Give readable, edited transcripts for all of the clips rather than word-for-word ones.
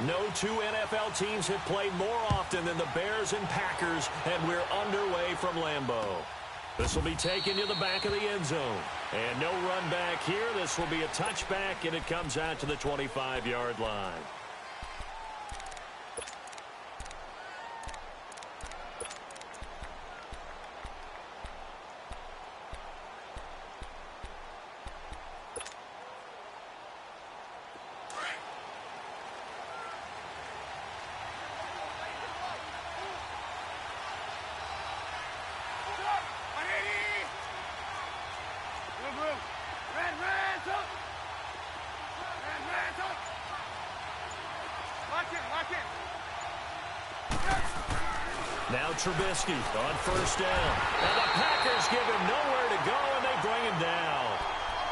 No two NFL teams have played more often than the Bears and Packers, and we're underway from Lambeau. This will be taken to the back of the end zone. And no run back here. This will be a touchback, and it comes out to the 25-yard line. Now Trubisky on first down. And the Packers give him nowhere to go, and they bring him down.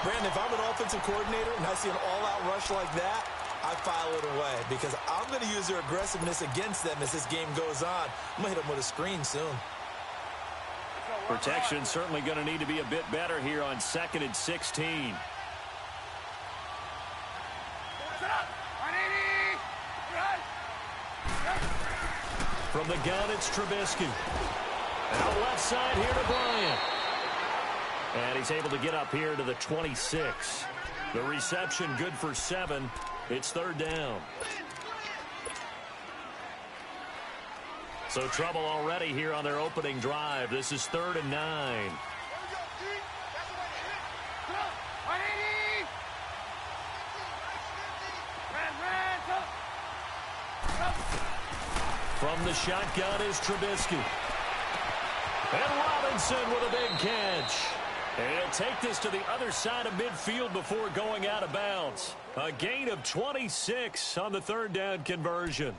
Brandon, if I'm an offensive coordinator and I see an all-out rush like that, I file it away because I'm going to use their aggressiveness against them as this game goes on. I'm going to hit them with a screen soon. Protection certainly going to need to be a bit better here on 2nd and 16. From the gun, it's Trubisky. Out left side here to Bryant. And he's able to get up here to the 26. The reception good for 7. It's 3rd down. So trouble already here on their opening drive. This is 3rd and 9. From the shotgun is Trubisky. And Robinson with a big catch. And he'll take this to the other side of midfield before going out of bounds. A gain of 26 on the 3rd down conversion.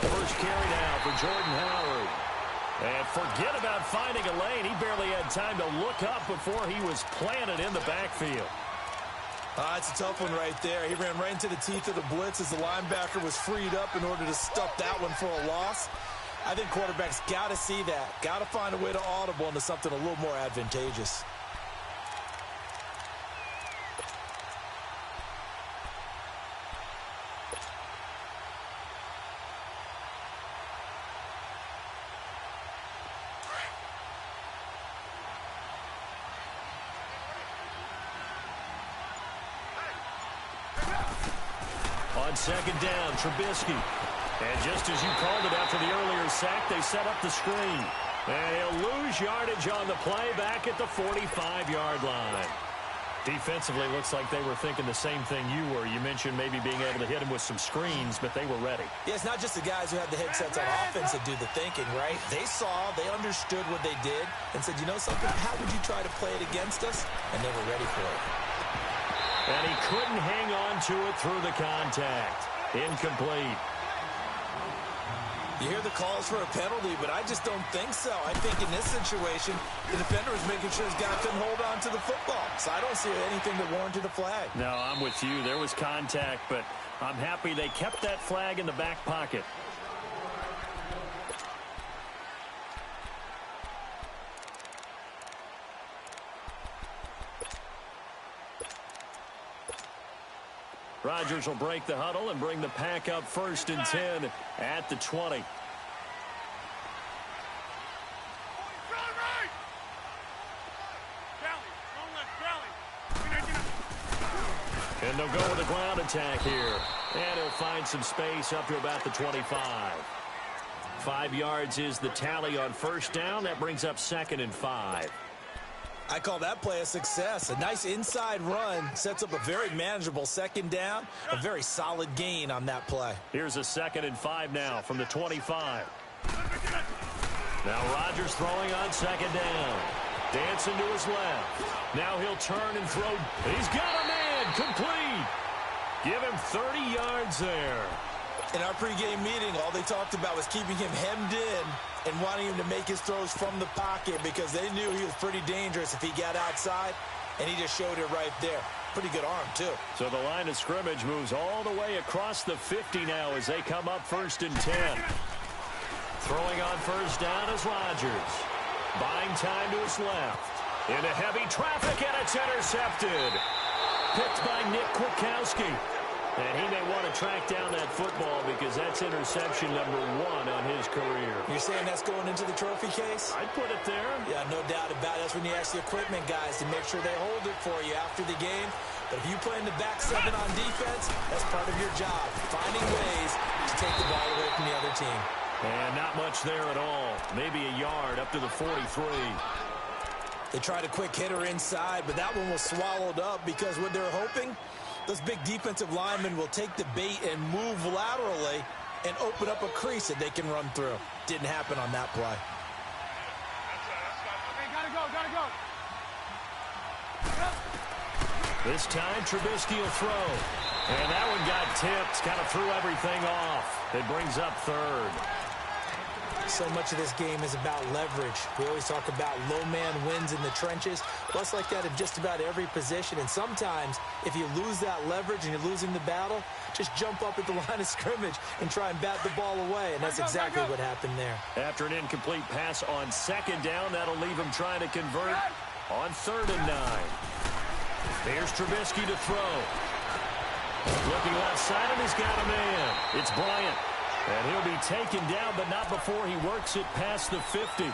First carry now for Jordan Howard. And forget about finding a lane. He barely had time to look up before he was planted in the backfield. It's a tough one right there. He ran right into the teeth of the blitz as the linebacker was freed up in order to stuff that one for a loss. I think quarterbacks got to see that. Got to find a way to audible into something a little more advantageous. On 2nd down, Trubisky. And just as you called it after the earlier sack, they set up the screen. And he'll lose yardage on the play back at the 45-yard line. Defensively, looks like they were thinking the same thing you were. You mentioned maybe being able to hit him with some screens, but they were ready. Yeah, it's not just the guys who had the headsets on offense that do the thinking, right? They saw, they understood what they did, and said, you know something, how would you try to play it against us? And they were ready for it. And he couldn't hang on to it through the contact. Incomplete. You hear the calls for a penalty, but I just don't think so. I think in this situation, the defender was making sure his guy couldn't hold on to the football. So I don't see anything that warranted a flag. No, I'm with you. There was contact, but I'm happy they kept that flag in the back pocket. Rodgers will break the huddle and bring the pack up 1st and 10 at the 20. And they'll go with a ground attack here. And he'll find some space up to about the 25. 5 yards is the tally on 1st down. That brings up 2nd and 5. I call that play a success. A nice inside run sets up a very manageable 2nd down. A very solid gain on that play. Here's a 2nd and 5 now from the 25. Now Rodgers throwing on 2nd down. Dancing to his left. Now he'll turn and throw. He's got a man. Complete. Give him 30 yards there. In our pregame meeting, all they talked about was keeping him hemmed in and wanting him to make his throws from the pocket because they knew he was pretty dangerous if he got outside, and he just showed it right there. Pretty good arm, too. So the line of scrimmage moves all the way across the 50 now as they come up 1st and 10. Throwing on first down is Rodgers. Buying time to his left. Into heavy traffic, and it's intercepted. Picked by Nick Kwiatkowski. And he may want to track down that football because that's interception number 1 on his career. You're saying that's going into the trophy case? I'd put it there. Yeah, no doubt about it. That's when you ask the equipment guys to make sure they hold it for you after the game. But if you play in the back 7 on defense, that's part of your job, finding ways to take the ball away from the other team. And not much there at all. Maybe a yard up to the 43. They tried a quick hitter inside, but that one was swallowed up because what they're hoping, those big defensive linemen will take the bait and move laterally and open up a crease that they can run through. Didn't happen on that play. Okay, gotta go. This time, Trubisky will throw. And that one got tipped, kind of threw everything off. It brings up 3rd. So much of this game is about leverage. We always talk about low man wins in the trenches. Well, it's like that in just about every position. And sometimes, if you lose that leverage and you're losing the battle, just jump up at the line of scrimmage and try and bat the ball away. And that's exactly what happened there. After an incomplete pass on 2nd down, that'll leave him trying to convert on 3rd and 9. Here's Trubisky to throw. Looking left side, and he's got a man. It's Bryant. And he'll be taken down, but not before he works it past the 50.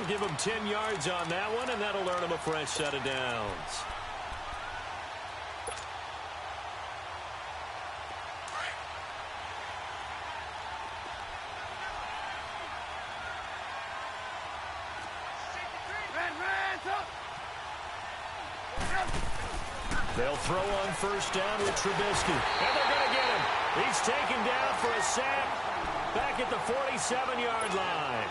Give him 10 yards on that one, and that'll earn him a fresh set of downs. They'll throw on first down with Trubisky. And they're going to get him. He's taken down for a sack back at the 47-yard line.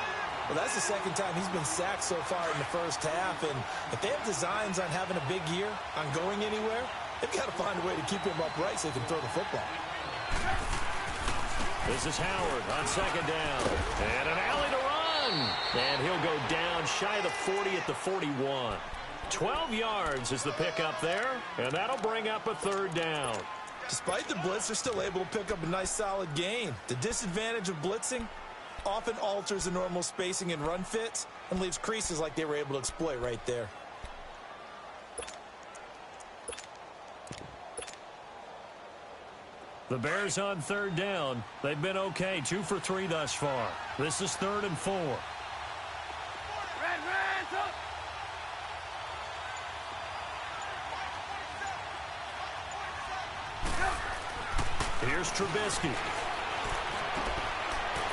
Well, that's the 2nd time he's been sacked so far in the first half. And if they have designs on having a big year, on going anywhere, they've got to find a way to keep him upright so he can throw the football. This is Howard on 2nd down. And an alley to run. And he'll go down shy of the 40 at the 41. 12 yards is the pickup there, and that'll bring up a 3rd down. Despite the blitz, they're still able to pick up a nice solid gain. The disadvantage of blitzing often alters the normal spacing and run fits and leaves creases like they were able to exploit right there. The Bears on 3rd down. They've been okay, 2 for 3 thus far. This is 3rd and 4. Here's Trubisky.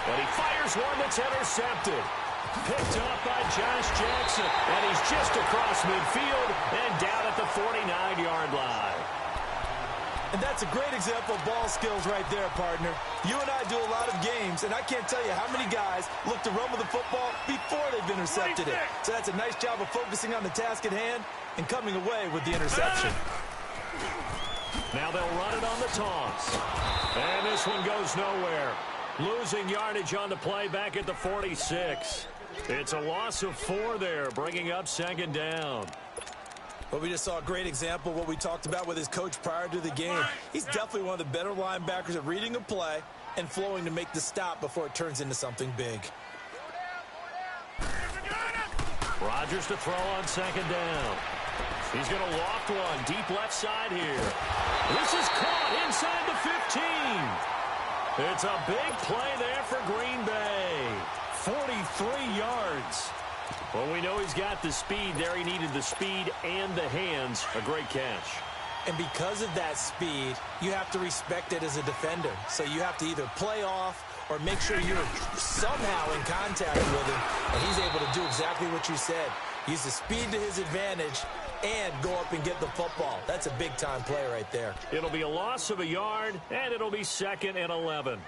But he fires one that's intercepted. Picked up by Josh Jackson. And he's just across midfield and down at the 49-yard line. And that's a great example of ball skills right there, partner. You and I do a lot of games, and I can't tell you how many guys look to run with the football before they've intercepted it. So that's a nice job of focusing on the task at hand and coming away with the interception. Now they'll run it on the toss. And this one goes nowhere. Losing yardage on the play back at the 46. It's a loss of 4 there, bringing up 2nd down. But we just saw a great example of what we talked about with his coach prior to the game. He's definitely one of the better linebackers at reading a play and flowing to make the stop before it turns into something big. Rodgers to throw on 2nd down. He's going to loft one deep left side here. This is caught inside the 15. It's a big play there for Green Bay. 43 yards. Well, we know he's got the speed there. He needed the speed and the hands. A great catch. And because of that speed, you have to respect it as a defender. So you have to either play off or make sure you're somehow in contact with him. And he's able to do exactly what you said. Use the speed to his advantage and go up and get the football. That's a big-time play right there. It'll be a loss of a yard, and it'll be 2nd and 11.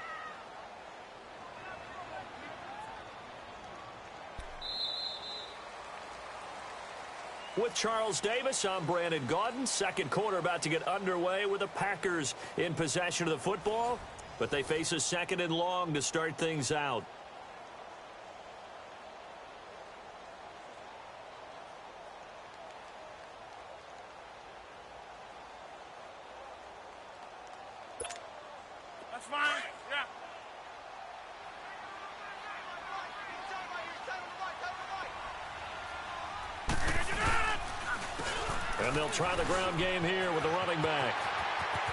With Charles Davis, I'm Brandon Gaudin. 2nd quarter about to get underway with the Packers in possession of the football. but they face a 2nd and long to start things out. That's fine. Yeah. And they'll try the ground game here with the running back.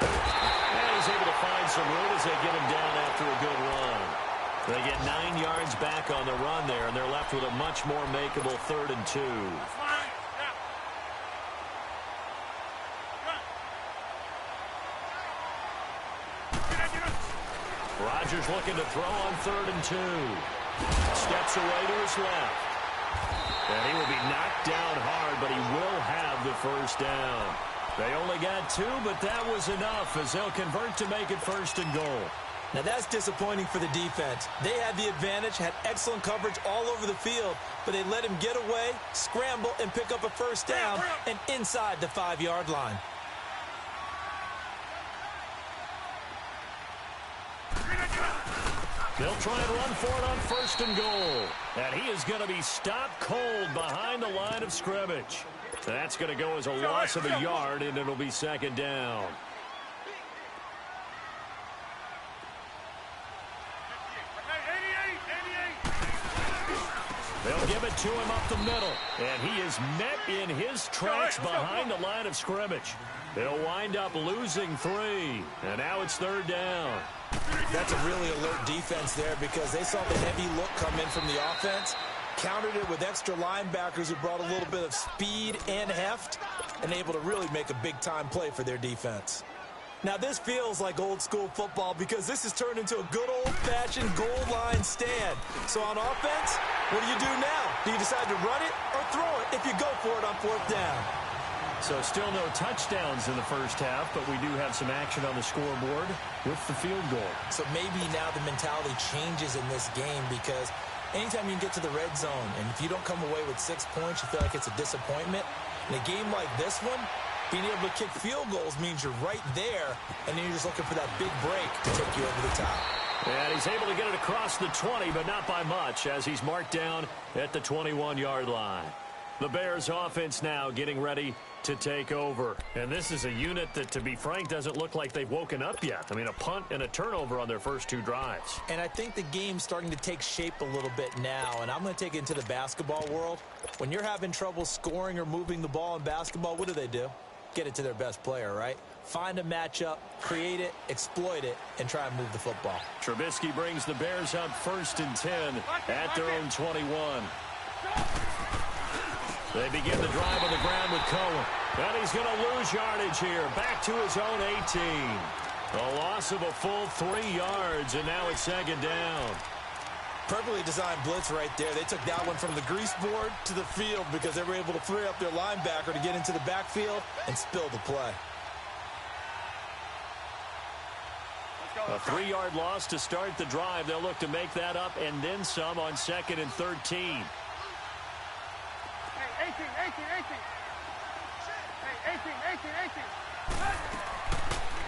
And he's able to find some room as they get him down after a good run. They get 9 yards back on the run there, and they're left with a much more makeable 3rd and 2. That's fine. Yeah. Rodgers looking to throw on 3rd and 2. Steps away to his left. And he will be knocked down hard, but he will have the first down. They only got 2, but that was enough as they'll convert to make it 1st and goal. Now that's disappointing for the defense. They had the advantage, had excellent coverage all over the field, but they let him get away, scramble, and pick up a first down and inside the 5-yard line. They'll try and run for it on 1st and goal. And he is going to be stopped cold behind the line of scrimmage. That's going to go as a loss of a yard, and it'll be 2nd down. They'll give it to him up the middle. And he is met in his tracks behind the line of scrimmage. They'll wind up losing 3. And now it's 3rd down. That's a really alert defense there because they saw the heavy look come in from the offense, countered it with extra linebackers who brought a little bit of speed and heft, and able to really make a big-time play for their defense. Now, this feels like old-school football because this has turned into a good old-fashioned goal line stand. So on offense, what do you do now? Do you decide to run it or throw it if you go for it on 4th down? So still no touchdowns in the first half, but we do have some action on the scoreboard with the field goal. So maybe now the mentality changes in this game because anytime you can get to the red zone, and if you don't come away with 6 points, you feel like it's a disappointment. In a game like this one, being able to kick field goals means you're right there, and then you're just looking for that big break to take you over the top. And he's able to get it across the 20, but not by much, as he's marked down at the 21-yard line. The Bears offense now getting ready to take over. And this is a unit that, to be frank, doesn't look like they've woken up yet. I mean, a punt and a turnover on their first 2 drives. And I think the game's starting to take shape a little bit now, and I'm going to take it into the basketball world. When you're having trouble scoring or moving the ball in basketball, what do? Get it to their best player, right? Find a matchup, create it, exploit it, and try and move the football. Trubisky brings the Bears up 1st and 10 at their own 21. They begin the drive on the ground with Cohen. And he's going to lose yardage here. Back to his own 18. A loss of a full 3 yards, and now it's 2nd down. Perfectly designed blitz right there. They took that one from the grease board to the field because they were able to free up their linebacker to get into the backfield and spill the play. A 3-yard loss to start the drive. They'll look to make that up and then some on 2nd and 13. Hey, 18. Hey, 18.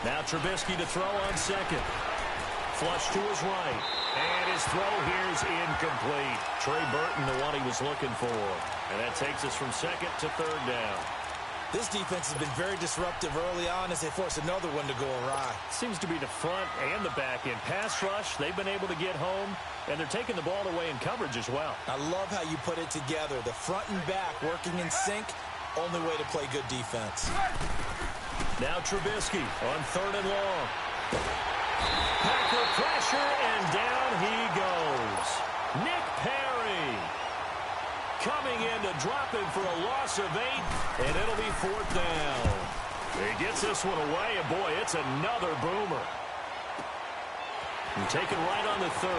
Now Trubisky to throw on 2nd. Flush to his right. And his throw here is incomplete. Trey Burton, the one he was looking for. And that takes us from 2nd to 3rd down. This defense has been very disruptive early on as they force another one to go awry. Seems to be the front and the back end. Pass rush, they've been able to get home, and they're taking the ball away in coverage as well. I love how you put it together. The front and back working in sync, only way to play good defense. Now Trubisky on 3rd and long. Packer pressure, and down he goes. Nick Perry coming in to drop him for a loss of 8, and it'll be 4th down. He gets this one away, and boy, it's another boomer. And taken right on the 30.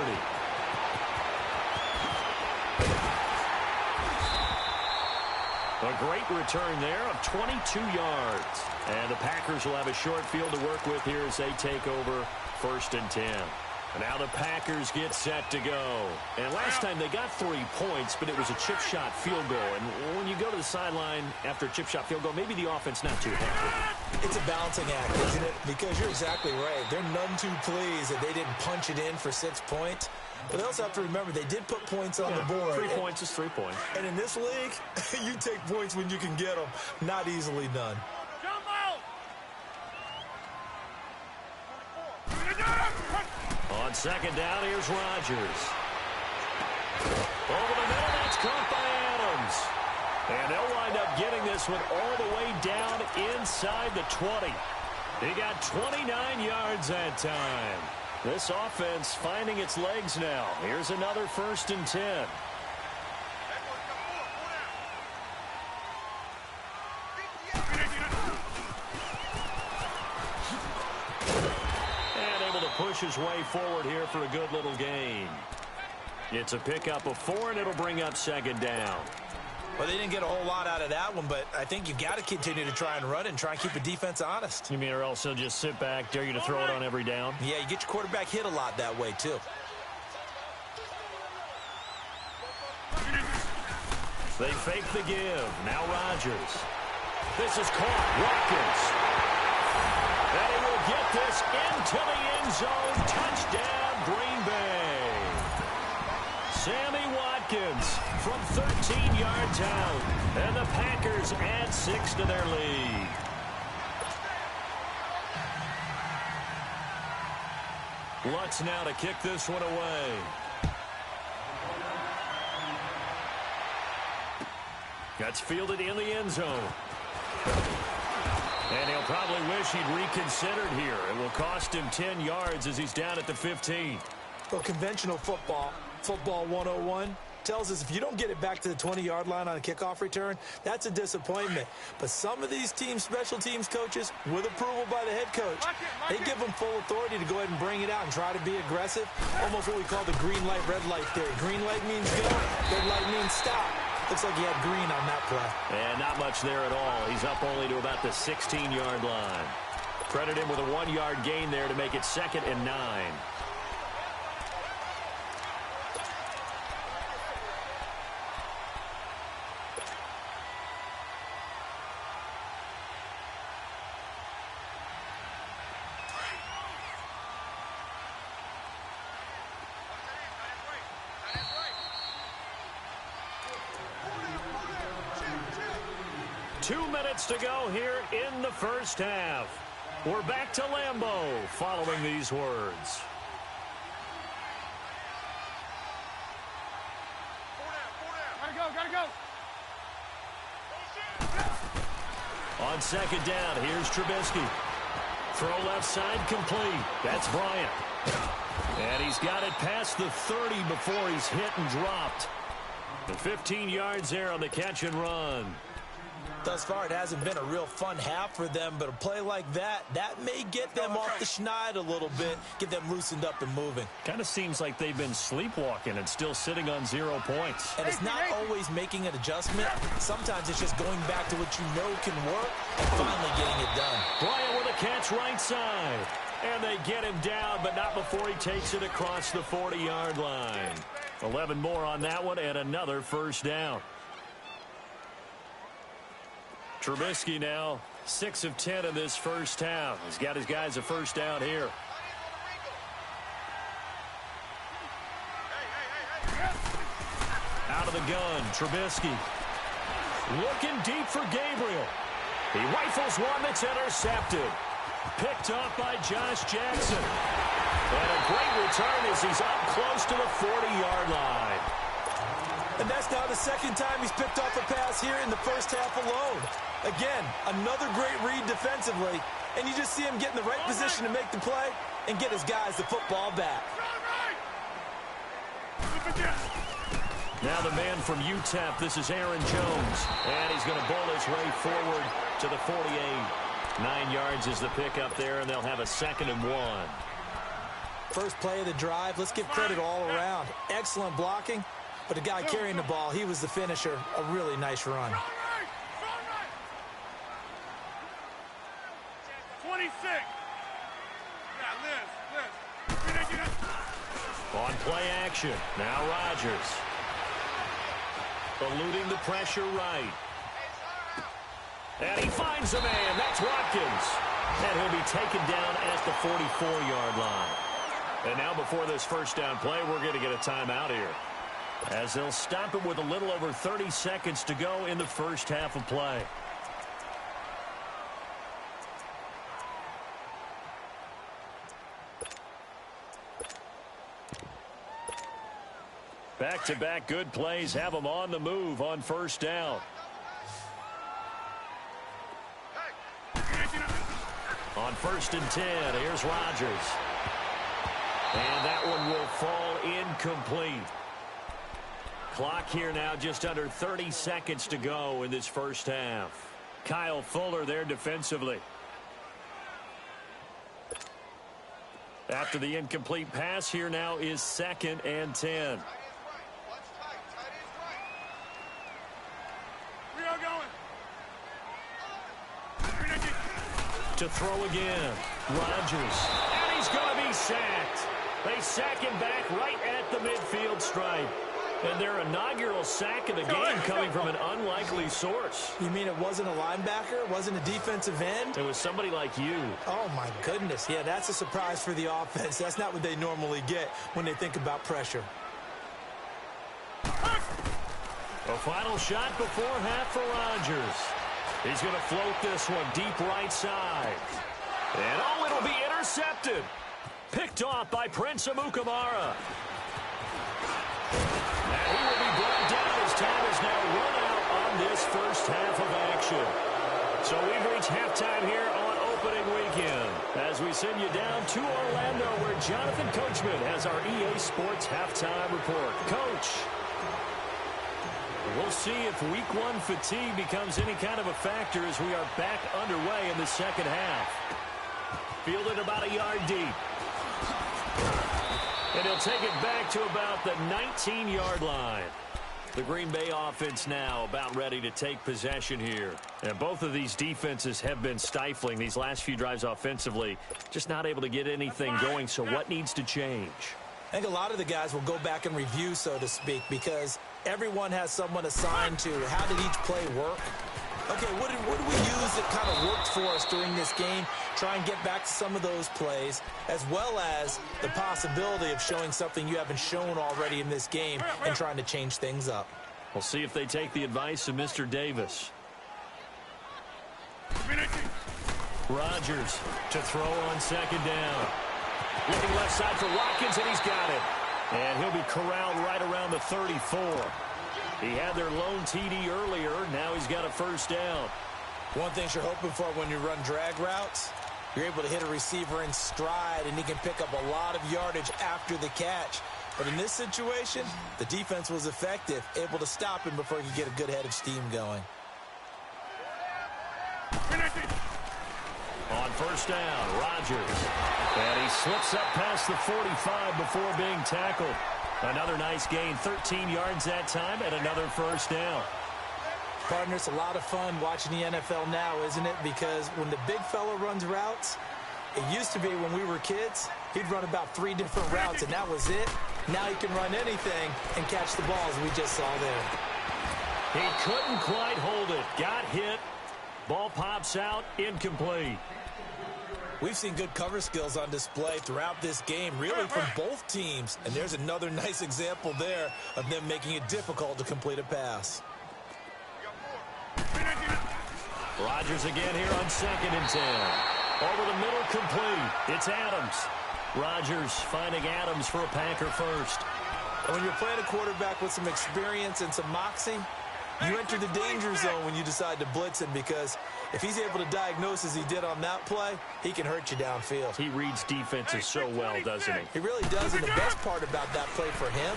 A great return there of 22 yards. And the Packers will have a short field to work with here as they take over 1st and 10. And now the Packers get set to go. And last time they got 3 points, but it was a chip shot field goal. And when you go to the sideline after a chip shot field goal, maybe the offense not too happy. It's a balancing act, isn't it? Because you're exactly right. They're none too pleased that they didn't punch it in for 6 points. But they also have to remember they did put points on the board. 3 points is 3 points. And in this league, you take points when you can get them. Not easily done. On second down, here's Rodgers. Over the middle, that's caught by Adams. And they'll wind up getting this one all the way down inside the 20. He got 29 yards that time. This offense finding its legs now. Here's another 1st and 10. Push his way forward here for a good little gain. It's a pickup of 4, and it'll bring up second down. Well, they didn't get a whole lot out of that one, but I think you've got to continue to try and run and try and keep the defense honest. You mean or else he'll just sit back, dare you to throw it on every down? Yeah, you get your quarterback hit a lot that way, too. They fake the give. Now Rodgers. This is caught. Watkins. And he will get this into the end zone. Touchdown, Green Bay. Sammy Watkins from 13 yards out. And the Packers add 6 to their lead. Lutz now to kick this one away. That's fielded in the end zone. And he'll probably wish he'd reconsidered here. It will cost him 10 yards as he's down at the 15. Well, conventional football 101, tells us if you don't get it back to the 20-yard line on a kickoff return, that's a disappointment. But some of these teams, special teams coaches, with approval by the head coach, they give them full authority to go ahead and bring it out and try to be aggressive. Almost what we call the green light, red light theory. Green light means go, red light means stop. Looks like he had green on that play. And not much there at all. He's up only to about the 16-yard line. Credit him with a 1-yard gain there to make it 2nd and 9. To go here in the first half. We're back to Lambeau following these words. Gotta go. On second down, here's Trubisky. Throw left side complete. That's Bryant. And he's got it past the 30 before he's hit and dropped. The 15 yards there on the catch and run. Thus far, it hasn't been a real fun half for them, but a play like that may get them off the schneid a little bit, get them loosened up and moving. Kind of seems like they've been sleepwalking and still sitting on 0 points. And it's not always making an adjustment. Sometimes it's just going back to what you know can work and finally getting it done. Bryant with a catch right side. And they get him down, but not before he takes it across the 40-yard line. 11 more on that one and another first down. Trubisky now 6 of 10 in this first half. He's got his guys a first down here. Out of the gun, Trubisky. Looking deep for Gabriel. He rifles one that's intercepted. Picked up by Josh Jackson. And a great return as he's up close to the 40-yard line. And that's now the second time he's picked off a pass here in the first half alone. Again, another great read defensively, and you just see him get in the right position to make the play and get his guys the football back. Now the man from UTEP, this is Aaron Jones, and he's going to bowl his way forward to the 48. 9 yards is the pickup there, and they'll have a 2nd and 1. First play of the drive, let's give credit all around. Excellent blocking, but the guy carrying the ball, he was the finisher. A really nice run. 26. Yeah, Liz. On play action, now Rodgers. Eluding the pressure right. And he finds a man. That's Watkins. And he'll be taken down at the 44-yard line. And now before this first down play, we're going to get a timeout here, as they'll stop it with a little over 30 seconds to go in the first half of play. Back-to-back good plays have them on the move on first down. On 1st and 10, here's Rodgers. And that one will fall incomplete. Clock here now just under 30 seconds to go in this first half. Kyle Fuller there defensively. After the incomplete pass, here now is 2nd and 10. To throw again, Rodgers, and he's going to be sacked. They sack him back right at the midfield stripe. And their inaugural sack of the game coming from an unlikely source. You mean it wasn't a linebacker? It wasn't a defensive end? It was somebody like you. Oh, my goodness. Yeah, that's a surprise for the offense. That's not what they normally get when they think about pressure. A final shot before half for Rodgers. He's going to float this one deep right side. And, oh, it'll be intercepted. Picked off by Prince Amukamara. And he will be brought down as time is now run out on this first half of action. So we've reached halftime here on opening weekend, as we send you down to Orlando, where Jonathan Coachman has our EA Sports halftime report. Coach, we'll see if week one fatigue becomes any kind of a factor as we are back underway in the second half. Fielded about a yard deep. And he'll take it back to about the 19-yard line. The Green Bay offense now about ready to take possession here. And both of these defenses have been stifling these last few drives offensively. Just not able to get anything going, so what needs to change? I think a lot of the guys will go back and review, so to speak, because everyone has someone assigned to how did each play work. Okay, what did we use that kind of worked for us during this game? Try and get back to some of those plays, as well as the possibility of showing something you haven't shown already in this game and trying to change things up. We'll see if they take the advice of Mr. Davis. Rodgers to throw on second down. Looking left side for Watkins, and he's got it. And he'll be corralled right around the 34. He had their lone TD earlier. Now he's got a first down. One thing you're hoping for when you run drag routes, you're able to hit a receiver in stride, and he can pick up a lot of yardage after the catch. But in this situation, the defense was effective, able to stop him before he could get a good head of steam going. On first down, Rodgers. And he slips up past the 45 before being tackled. Another nice gain, 13 yards that time, and another first down. Partner, it's a lot of fun watching the NFL now, isn't it? Because when the big fella runs routes, it used to be when we were kids, he'd run about 3 different routes, and that was it. Now he can run anything and catch the balls we just saw there. He couldn't quite hold it. Got hit. Ball pops out, incomplete. We've seen good cover skills on display throughout this game, really from both teams. And there's another nice example there of them making it difficult to complete a pass. Rodgers again here on 2nd and 10. Over the middle, complete. It's Adams. Rodgers finding Adams for a Packer first. And when you're playing a quarterback with some experience and some moxie, you enter the danger zone when you decide to blitz him, because if he's able to diagnose as he did on that play, he can hurt you downfield. He reads defenses so well, doesn't he? He really does, and the best part about that play for him,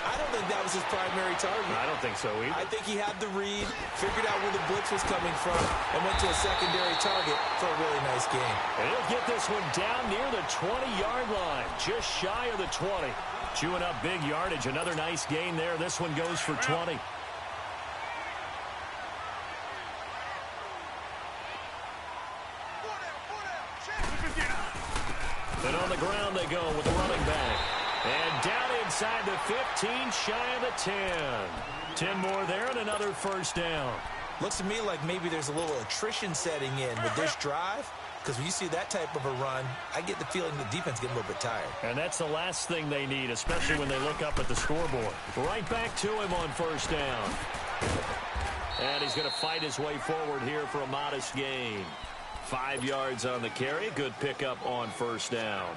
I don't think that was his primary target. I don't think so either. I think he had the read, figured out where the blitz was coming from, and went to a secondary target for a really nice game. And he'll get this one down near the 20-yard line, just shy of the 20. Chewing up big yardage. Another nice gain there. This one goes for 20. And on the ground they go with the running back. And down inside the 15, shy of the 10. 10 more there and another first down. Looks to me like maybe there's a little attrition setting in with this drive, because when you see that type of a run, I get the feeling the defense getting a little bit tired. And that's the last thing they need, especially when they look up at the scoreboard. Right back to him on first down. And he's going to fight his way forward here for a modest gain. 5 yards on the carry. Good pickup on first down.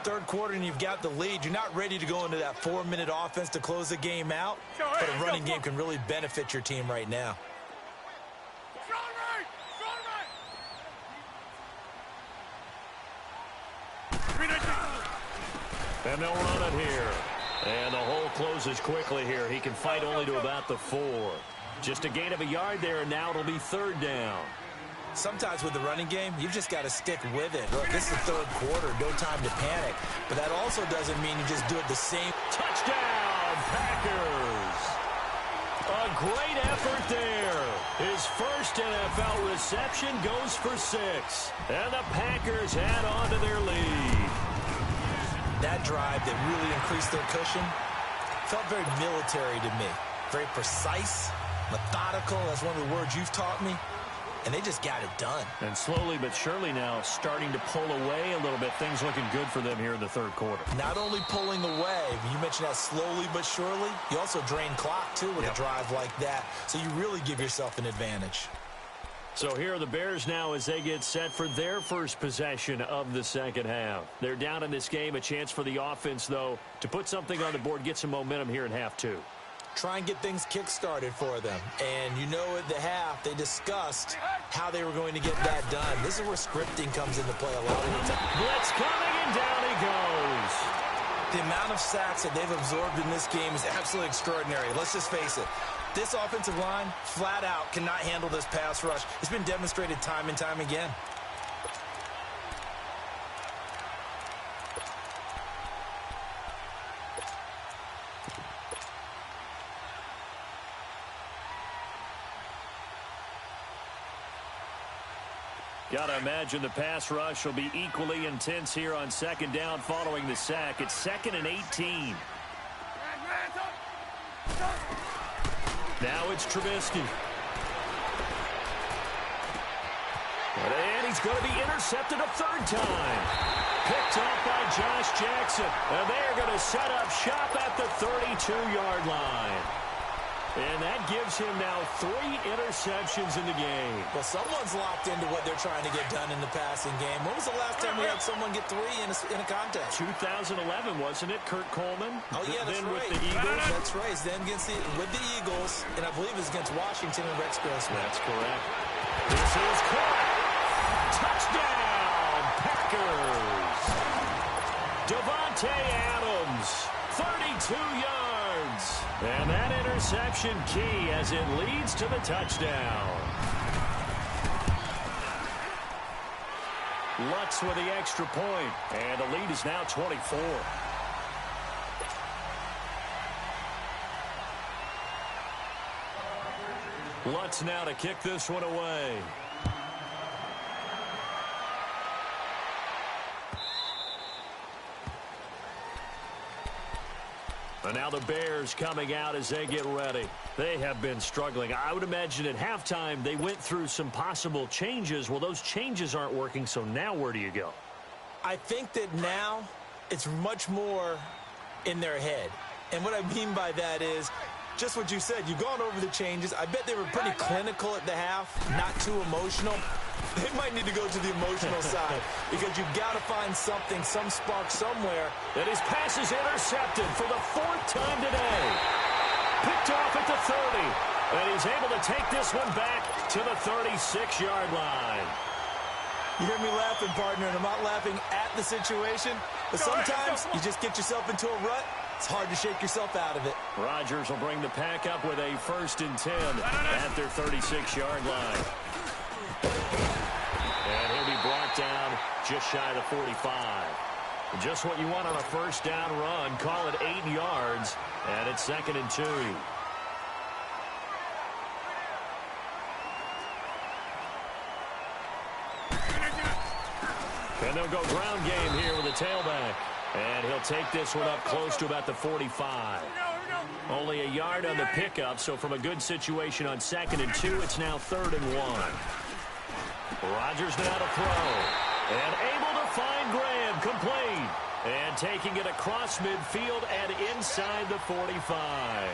Third quarter and you've got the lead. You're not ready to go into that 4-minute offense to close the game out, but a running game can really benefit your team right now. And they'll run it here. And the hole closes quickly here. He can fight only to about the 4. Just a gain of a yard there, and now it'll be third down. Sometimes with the running game, you've just got to stick with it. Look, this is the third quarter, no time to panic. But that also doesn't mean you just do it the same. Touchdown, Packers! A great effort there. His first NFL reception goes for 6. And the Packers add on to their lead. That drive that really increased their cushion felt very military to me. Very precise, methodical. That's one of the words you've taught me. And they just got it done. And slowly but surely now starting to pull away a little bit. Things looking good for them here in the third quarter. Not only pulling away, you mentioned that slowly but surely. You also drain clock, too, with a drive like that. So you really give yourself an advantage. So here are the Bears now as they get set for their first possession of the second half. They're down in this game. A chance for the offense, though, to put something on the board, get some momentum here in half 2. Try and get things kick-started for them. And you know at the half, they discussed how they were going to get that done. This is where scripting comes into play a lot of the time. Blitz coming, and down he goes. The amount of sacks that they've absorbed in this game is absolutely extraordinary. Let's just face it. This offensive line, flat out, cannot handle this pass rush. It's been demonstrated time and time again. Gotta imagine the pass rush will be equally intense here on second down following the sack. It's 2nd and 18. Now it's Trubisky. And he's going to be intercepted a third time. Picked off by Josh Jackson. And they're going to set up shop at the 32-yard line. And that gives him now 3 interceptions in the game. Well, someone's locked into what they're trying to get done in the passing game. When was the last time we had someone get 3 in a contest? 2011, wasn't it? Kurt Coleman? Oh, yeah, that's then right. With the Eagles. That's right. Then with the Eagles, and I believe it was against Washington and Rex Grossman. That's correct. This is caught. Touchdown, Packers. Davante Adams, 32 yards. And that interception key as it leads to the touchdown. Lutz with the extra point. And the lead is now 24. Lutz now to kick this one away. And now the Bears coming out as they get ready. They have been struggling. I would imagine at halftime they went through some possible changes. Well, those changes aren't working, so now where do you go? I think that now it's much more in their head. And what I mean by that is just what you said. You've gone over the changes. I bet they were pretty clinical at the half, not too emotional. They might need to go to the emotional side because you've got to find something, some spark somewhere. And his pass is intercepted for the 4th time today. Picked off at the 30. And he's able to take this one back to the 36-yard line. You hear me laughing, partner, and I'm not laughing at the situation. But sometimes you just get yourself into a rut. It's hard to shake yourself out of it. Rodgers will bring the pack up with a 1st and 10 at their 36-yard line. And he'll be brought down just shy of the 45. Just what you want on a first down run. Call it 8 yards. And it's 2nd and 2. And they'll go ground game here with a tailback. And he'll take this one up close to about the 45. Only a yard on the pickup, so from a good situation on 2nd and 2, it's now 3rd and 1. Rodgers now to throw. And able to find Graham, complete. And taking it across midfield and inside the 45.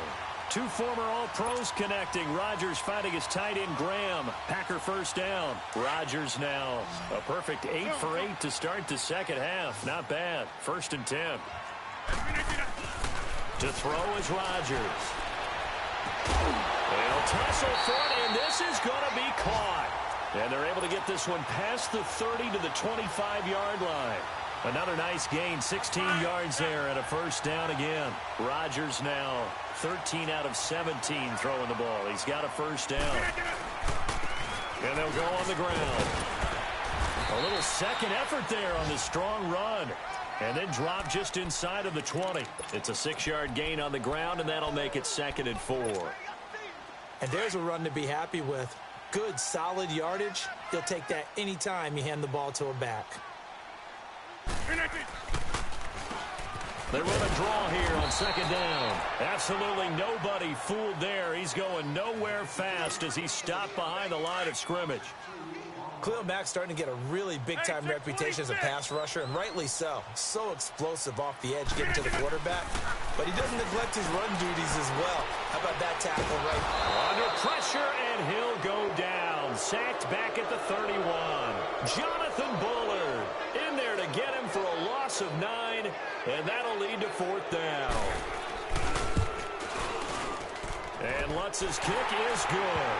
Two former All-Pros connecting. Rodgers fighting his tight end Graham. Packer first down. Rodgers now a perfect 8 for 8 to start the second half. Not bad. 1st and 10. To throw is Rodgers. They'll tussle for it, and this is going to be caught. And they're able to get this one past the 30 to the 25-yard line. Another nice gain, 16 yards there, and a first down again. Rodgers now 13 out of 17 throwing the ball. He's got a first down. And they'll go on the ground. A little second effort there on the strong run. And then drop just inside of the 20. It's a 6-yard gain on the ground, and that'll make it 2nd and 4. And there's a run to be happy with. Good, solid yardage. You'll take that anytime you hand the ball to a back. They run a draw here on 2nd down. Absolutely nobody fooled there. He's going nowhere fast as he's stopped behind the line of scrimmage. Khalil Mack's starting to get a really big-time reputation as a pass rusher, and rightly so. So explosive off the edge getting to the quarterback. But he doesn't neglect his run duties as well. How about that tackle right? Under pressure, and he'll go down. Sacked back at the 31. Jonathan Bullard in there to get him for a loss of 9, and that'll lead to 4th down. And Lutz's kick is good.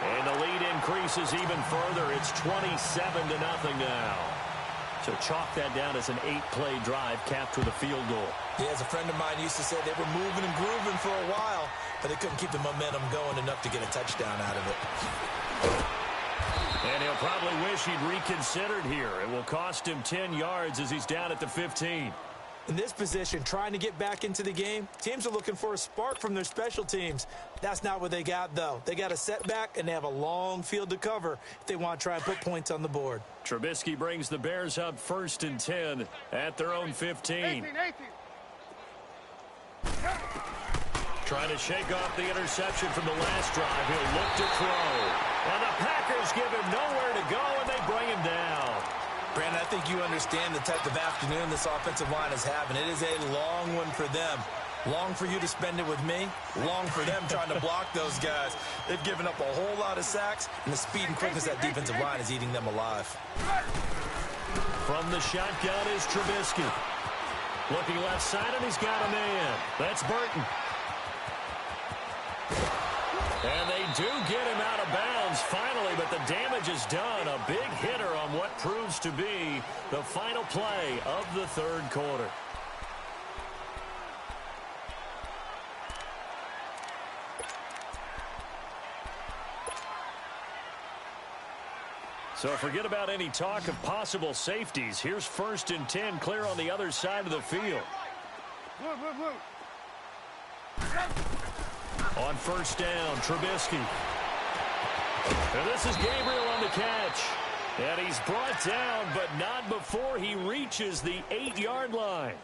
And the lead increases even further. It's 27-0 now. So chalk that down as an 8-play drive capped with a field goal. Yeah, as a friend of mine used to say, they were moving and grooving for a while, but they couldn't keep the momentum going enough to get a touchdown out of it. And he'll probably wish he'd reconsidered here. It will cost him 10 yards as he's down at the 15. In this position, trying to get back into the game, teams are looking for a spark from their special teams. That's not what they got, though. They got a setback, and they have a long field to cover if they want to try and put points on the board. Trubisky brings the Bears up 1st and 10 at their own 15. 18. Trying to shake off the interception from the last drive. He'll look to throw. And the Packers give him nowhere to go, and they bring him down. Brandon, I think you understand the type of afternoon this offensive line is having. It is a long one for them. Long for you to spend it with me. Long for them trying to block those guys. They've given up a whole lot of sacks, and the speed and quickness of that defensive line is eating them alive. From the shotgun is Trubisky. Looking left side, and he's got a man. That's Burton. And they do get him out of bounds finally, but the damage is done. A big hitter on what proves to be the final play of the 3rd quarter. So forget about any talk of possible safeties. Here's 1st and 10 clear on the other side of the field. Blue. On 1st down, Trubisky. And this is Gabriel on the catch. And he's brought down, but not before he reaches the 8-yard line.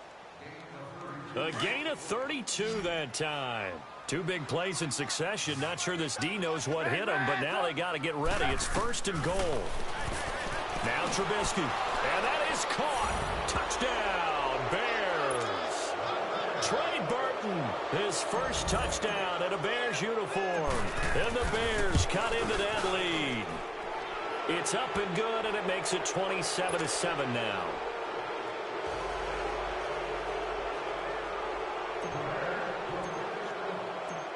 A gain of 32 that time. 2 big plays in succession. Not sure this D knows what hit him, but now they got to get ready. It's 1st and goal. Now Trubisky. And that is caught. Touchdown, Bears. Trey Burton, his first touchdown in a Bears uniform. And the Bears cut into that lead. It's up and good, and it makes it 27-7 now.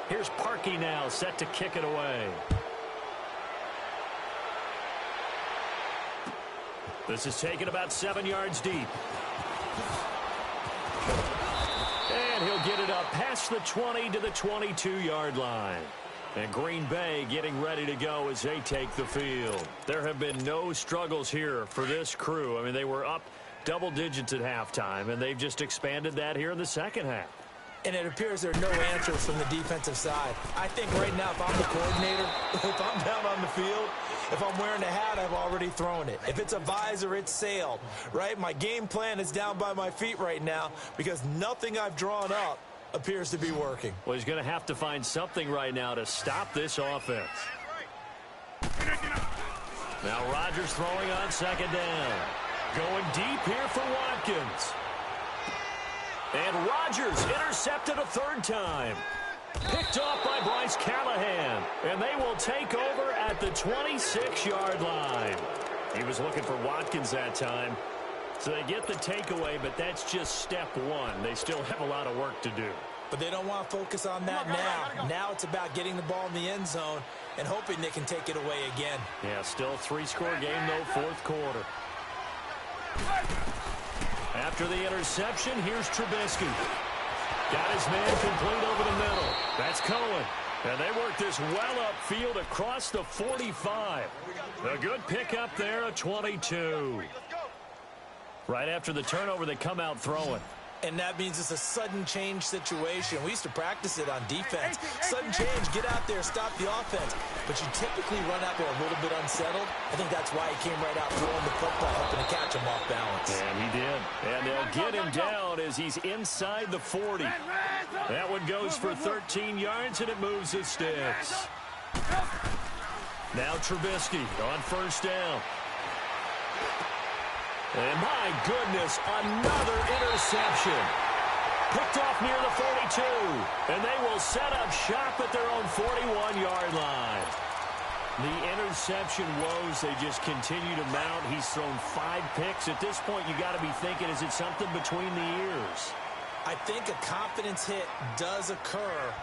Here's Parkey now, set to kick it away. This is taken about 7 yards deep. And he'll get it up past the 20 to the 22-yard line. And Green Bay getting ready to go as they take the field. There have been no struggles here for this crew. I mean, they were up double digits at halftime, and they've just expanded that here in the second half. And it appears there are no answers from the defensive side. I think right now, if I'm the coordinator, if I'm down on the field, if I'm wearing a hat, I've already thrown it. If it's a visor, it's sailed, right? My game plan is down by my feet right now because nothing I've drawn up appears to be working. Well, he's going to have to find something right now to stop this offense. Now Rodgers throwing on second down. Going deep here for Watkins. And Rodgers intercepted a third time. Picked off by Bryce Callahan. And they will take over at the 26-yard line. He was looking for Watkins that time. So they get the takeaway, but that's just step one. They still have a lot of work to do. But they don't want to focus on that now. Now it's about getting the ball in the end zone and hoping they can take it away again. Yeah, still a three-score game, though, fourth quarter. After the interception, here's Trubisky. Got his man complete over the middle. That's Cohen. And they work this well upfield across the 45. A good pickup there, a 22. Right after the turnover, they come out throwing. And that means it's a sudden change situation. We used to practice it on defense. Sudden change, get out there, stop the offense. But you typically run out there a little bit unsettled. I think that's why he came right out throwing the football, hoping to catch him off balance. And he did. And they'll get him down as he's inside the 40. That one goes for 13 yards, and it moves the sticks. Now Trubisky on first down. And my goodness, another interception. Picked off near the 42. And they will set up shop at their own 41-yard line. The interception woes, they just continue to mount. He's thrown 5 picks. At this point, you got to be thinking, is it something between the ears? I think a confidence hit does occur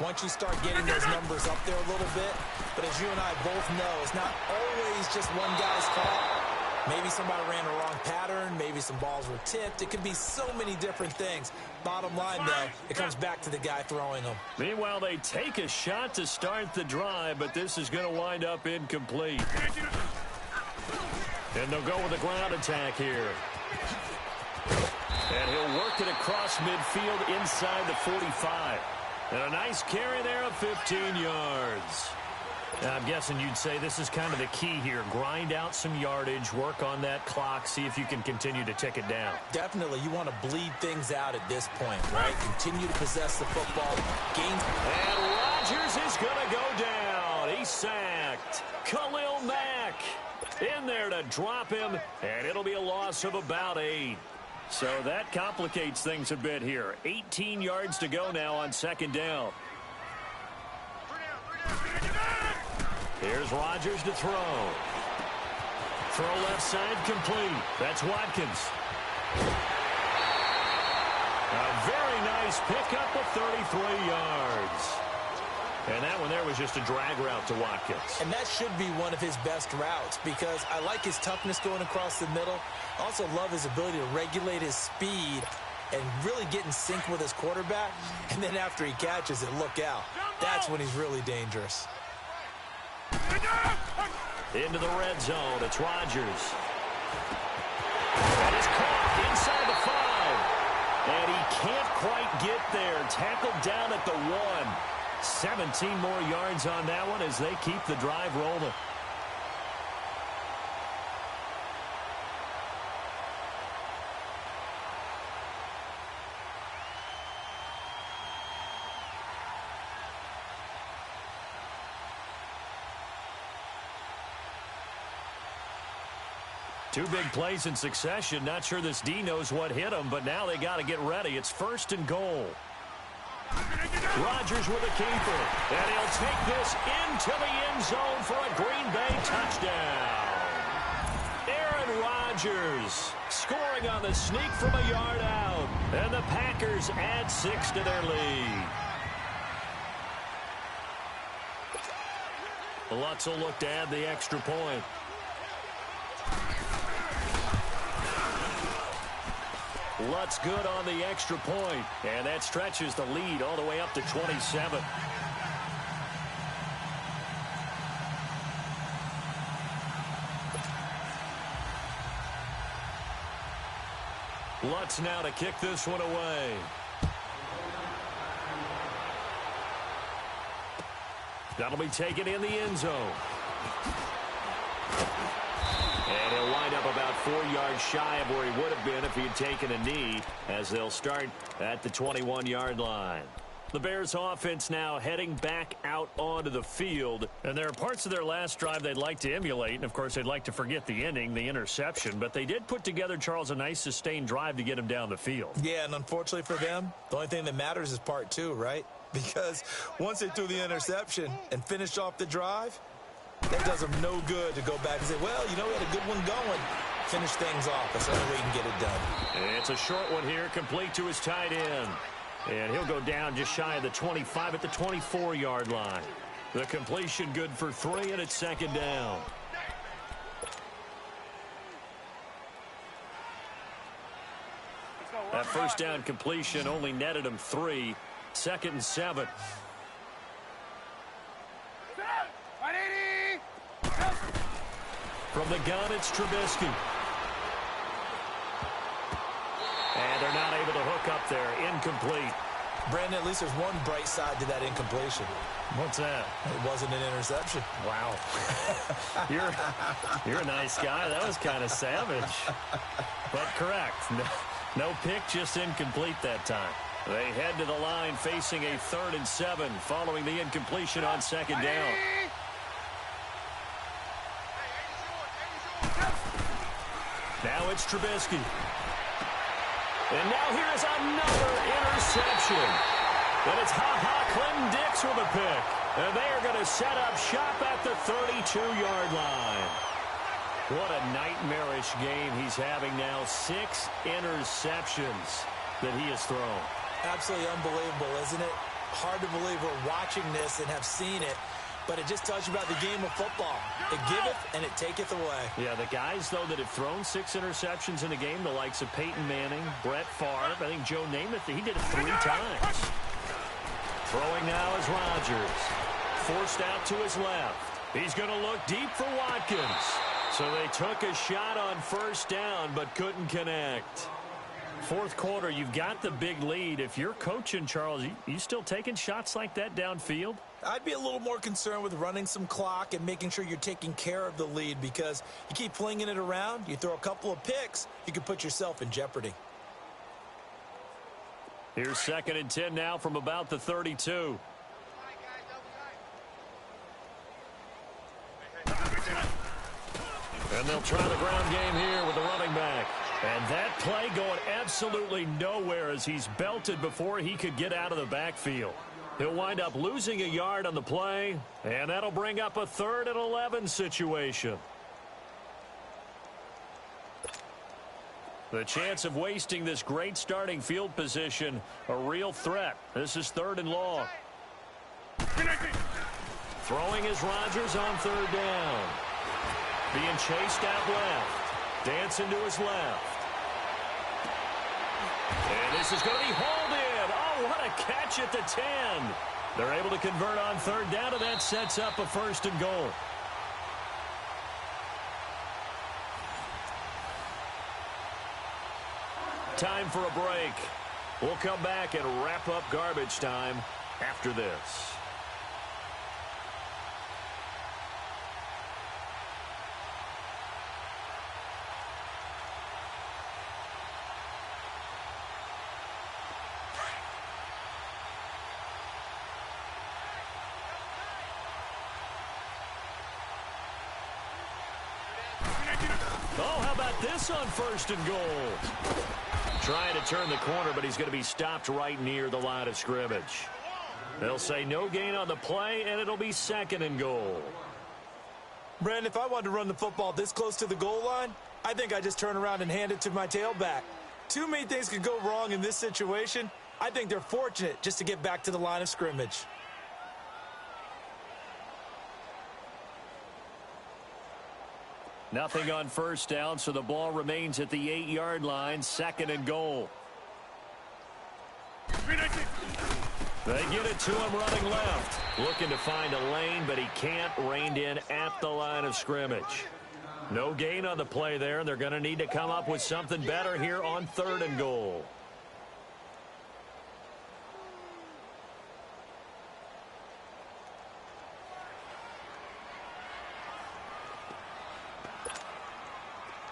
once you start getting those numbers up there a little bit. But as you and I both know, it's not always just one guy's call. Maybe somebody ran a wrong pattern. Maybe some balls were tipped. It could be so many different things. Bottom line, though, it comes back to the guy throwing them. Meanwhile, they take a shot to start the drive, but this is going to wind up incomplete. And they'll go with a ground attack here. And he'll work it across midfield inside the 45. And a nice carry there of 15 yards. Now, I'm guessing you'd say this is kind of the key here. Grind out some yardage, work on that clock, see if you can continue to tick it down. Definitely. You want to bleed things out at this point, right? Continue to possess the football. And Rodgers is going to go down. He's sacked. Khalil Mack in there to drop him, and it'll be a loss of about 8. So that complicates things a bit here. 18 yards to go now on second down. Here's Rodgers to throw. Throw left side complete. That's Watkins. A very nice pickup of 33 yards. And that one there was just a drag route to Watkins. And that should be one of his best routes because I like his toughness going across the middle. I also love his ability to regulate his speed and really get in sync with his quarterback. And then after he catches it, look out. That's when he's really dangerous. Into the red zone. It's Rodgers. And it's caught inside the 5. And he can't quite get there. Tackled down at the 1. 17 more yards on that one as they keep the drive rolling. Two big plays in succession. Not sure this D knows what hit him, but now they got to get ready. It's first and goal. Rodgers with a keeper, and he'll take this into the end zone for a Green Bay touchdown. Aaron Rodgers scoring on the sneak from a yard out, and the Packers add 6 to their lead. Lutz will look to add the extra point. Lutz good on the extra point, and that stretches the lead all the way up to 27. Lutz now to kick this one away. That'll be taken in the end zone. And he'll wind up about 4 yards shy of where he would have been if he had taken a knee, as they'll start at the 21-yard line. The Bears offense now heading back out onto the field. And there are parts of their last drive they'd like to emulate. And, of course, they'd like to forget the ending, the interception. But they did put together, Charles, a nice sustained drive to get him down the field. Yeah, and unfortunately for them, the only thing that matters is part 2, right? Because once they threw the interception and finished off the drive, that does them no good to go back and say, well, you know, we had a good one going. Finish things off. That's the only way you can get it done. It's a short one here, complete to his tight end. And he'll go down just shy of the 25 at the 24-yard line. The completion good for 3, and it's second down. That first down completion only netted him 3. 2nd and 7. From the gun, it's Trubisky. And they're not able to hook up there. Incomplete. Brandon, at least there's one bright side to that incompletion. What's that? It wasn't an interception. Wow. You're a nice guy. That was kind of savage. But correct. No pick, just incomplete that time. They head to the line facing a 3rd and 7 following the incompletion on second down. Now it's Trubisky. And now here is another interception. And it's Clinton Dix with a pick. And they are going to set up shop at the 32-yard line. What a nightmarish game he's having now. 6 interceptions that he has thrown. Absolutely unbelievable, isn't it? Hard to believe we're watching this and have seen it. But it just tells you about the game of football. It giveth and it taketh away. Yeah, the guys, though, that have thrown 6 interceptions in a game, the likes of Peyton Manning, Brett Favre, I think Joe Namath, he did it 3 times. Throwing now is Rodgers. Forced out to his left. He's going to look deep for Watkins. So they took a shot on first down but couldn't connect. 4th quarter, you've got the big lead. If you're coaching, Charles, you still taking shots like that downfield? I'd be a little more concerned with running some clock and making sure you're taking care of the lead, because you keep flinging it around, you throw a couple of picks, you can put yourself in jeopardy. Here's 2nd and 10 now from about the 32. And they'll try the ground game here with the running back. And that play going absolutely nowhere as he's belted before he could get out of the backfield. He'll wind up losing a yard on the play, and that'll bring up a 3rd and 11 situation. The chance of wasting this great starting field position, a real threat. This is 3rd and long. Throwing is Rodgers on 3rd down. Being chased out left. Dancing to his left. And this is going to be hauled in. Oh, what a catch at the 10. They're able to convert on 3rd down, and that sets up a 1st and goal. Time for a break. We'll come back and wrap up garbage time after this. Oh, how about this on 1st and goal? Trying to turn the corner, but he's going to be stopped right near the line of scrimmage. They'll say no gain on the play, and it'll be 2nd and goal. Brandon, if I wanted to run the football this close to the goal line, I think I just turn around and hand it to my tailback. Too many things could go wrong in this situation. I think they're fortunate just to get back to the line of scrimmage. Nothing on 1st down, so the ball remains at the 8-yard line, 2nd and goal. They get it to him running left. Looking to find a lane, but he can't. Reined in at the line of scrimmage. No gain on the play there, and they're going to need to come up with something better here on 3rd and goal.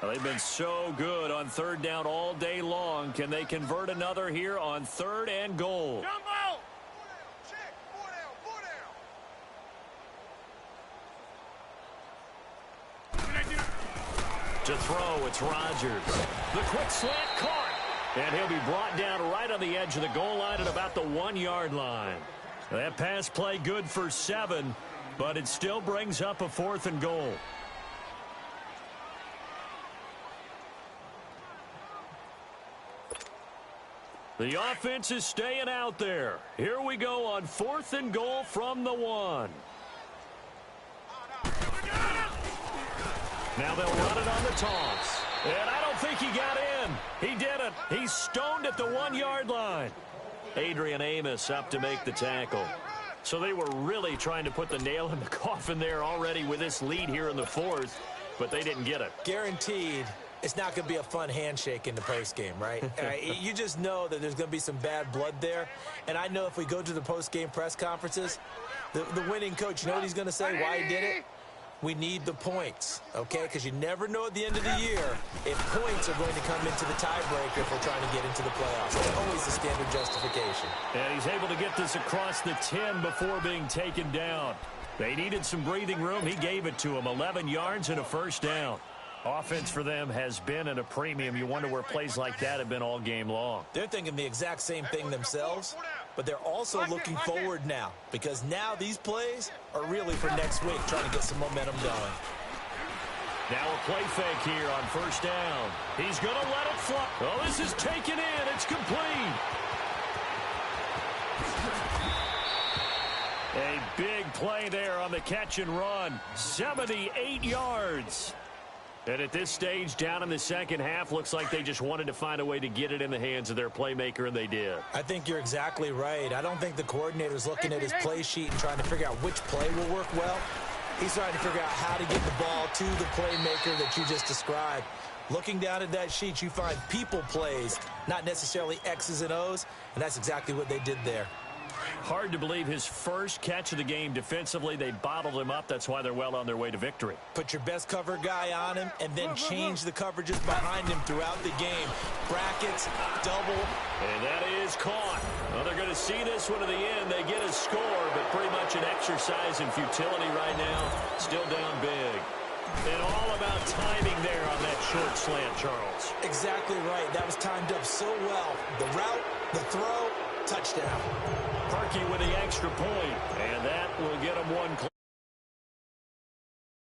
Well, they've been so good on third down all day long. Can they convert another here on 3rd and goal? Jumbo! To throw, it's Rodgers. The quick slant caught. And he'll be brought down right on the edge of the goal line at about the 1-yard line. That pass play good for 7, but it still brings up a 4th and goal. The offense is staying out there. Here we go on 4th and goal from the 1. Now they'll run it on the toss. And I don't think he got in. He didn't. He's stoned at the 1-yard line. Adrian Amos up to make the tackle. So they were really trying to put the nail in the coffin there already with this lead here in the 4th, but they didn't get it. Guaranteed it's not going to be a fun handshake in the postgame, right? You just know that there's going to be some bad blood there. And I know if we go to the postgame press conferences, the winning coach, you know what he's going to say, why he did it? We need the points, okay? Because you never know at the end of the year if points are going to come into the tiebreaker if we're trying to get into the playoffs. That's always the standard justification. And he's able to get this across the 10 before being taken down. They needed some breathing room. He gave it to them. 11 yards and a 1st down. Offense for them has been at a premium. You wonder where plays like that have been all game long. They're thinking the exact same thing themselves, but they're also looking forward now because now these plays are really for next week, trying to get some momentum going. Now a play fake here on 1st down. He's going to let it fly. Oh, this is taken in. It's complete. A big play there on the catch and run. 78 yards. And at this stage, down in the second half, looks like they just wanted to find a way to get it in the hands of their playmaker, and they did. I think you're exactly right. I don't think the coordinator's looking at his play sheet and trying to figure out which play will work well. He's trying to figure out how to get the ball to the playmaker that you just described. Looking down at that sheet, you find people plays, not necessarily X's and O's, and that's exactly what they did there. Hard to believe his first catch of the game defensively. They bottled him up. That's why they're well on their way to victory. Put your best cover guy on him and then change the coverages behind him throughout the game. Brackets, double. And that is caught. Well, they're going to see this one to the end. They get a score, but pretty much an exercise in futility right now. Still down big. And all about timing there on that short slant, Charles. Exactly right. That was timed up so well. The route, the throw, touchdown. Parkey with the extra point, and that will get him one.